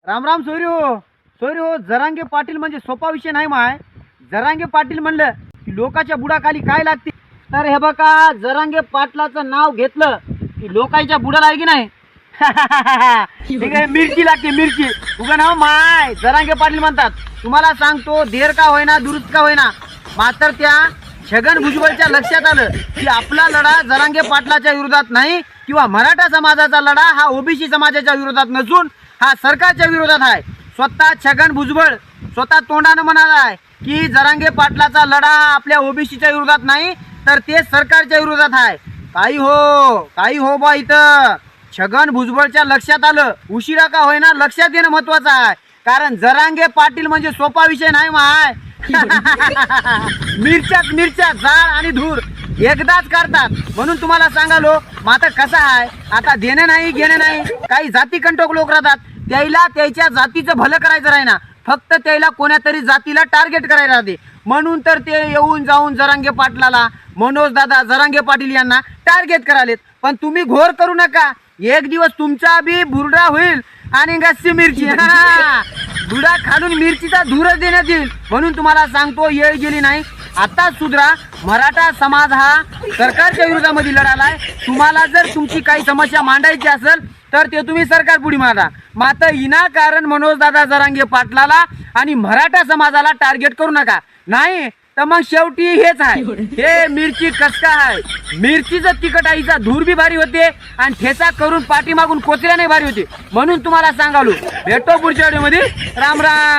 राम राम सोयरी हो जरांगे पाटील म्हणजे सोपा विषय नाही माय. जरांगे पाटील म्हणलं की लोकांच्या बुडाखाली काय लागते. तर हे बघा जरांगे पाटलाचं नाव घेतलं की लोकांच्या बुडाला आहे की नाही. ठीक आहे, मिरची लागते मिरची. उगा नाव माय जरांगे पाटील म्हणतात. तुम्हाला सांगतो देर का होईना दुरुस्त का होईना मात्र त्या छगन भुजबळच्या लक्षात आलं की आपला लढा जरांगे पाटलाच्या विरोधात नाही किंवा मराठा समाजाचा लढा हा ओबीसी समाजाच्या विरोधात नसून हा सरकारच्या विरोधात आहे. स्वतः छगन भुजबळ स्वतः तोंडानं म्हणाला आहे की जरांगे पाटलाचा लढा हा आपल्या ओबीसीच्या विरोधात नाही तर ते सरकारच्या विरोधात आहे. काही हो बा इथं छगन भुजबळच्या लक्षात आलं. उशिरा का होईना लक्षात येणं महत्वाचं आहे. कारण जरांगे पाटील म्हणजे सोपा विषय नाही माय. मिरच्या जाळ आणि धूर एकदाच काढतात. म्हणून तुम्हाला सांगालो मात्र कसं आहे आता देणं नाही घेणं नाही. काही जाती कंटक लोक राहतात त्याला त्याच्या जातीचं भलं करायचं राहीना, फक्त त्याला कोण्यातरी जातीला टार्गेट करायला राहते. म्हणून तर ते येऊन जाऊन जरांगे पाटलाला मनोज दादा जरांगे पाटील यांना टार्गेट करालेत. पण तुम्ही घोर करू नका, एक दिवस तुमचा बी बुरडा होईल आणि गस्सी मिरची बुडा खालून मिरचीचा धूरच देण्यात येईल. म्हणून तुम्हाला सांगतो येळ गेली नाही, आता सुधरा. मराठा समाज हा सरकारच्या विरोधामध्ये लढालाय. तुम्हाला जर तुमची काही समस्या मांडायची असेल तर ते तुम्ही सरकार पुढे मांडा. मात्र विनाकारण मनोज दादा जरांगे पाटलाला आणि मराठा समाजाला टार्गेट करू नका. नाही तर मग शेवटी हेच आहे. हे मिरची कसका आहे, मिरचीचं तिखट आईचा धूर बी भारी होते आणि ठेचा करून पाठीमागून कोचऱ्याने भारी होते. म्हणून तुम्हाला सांगालो भेटतो पुढच्या व्हिडिओमध्ये. राम राम.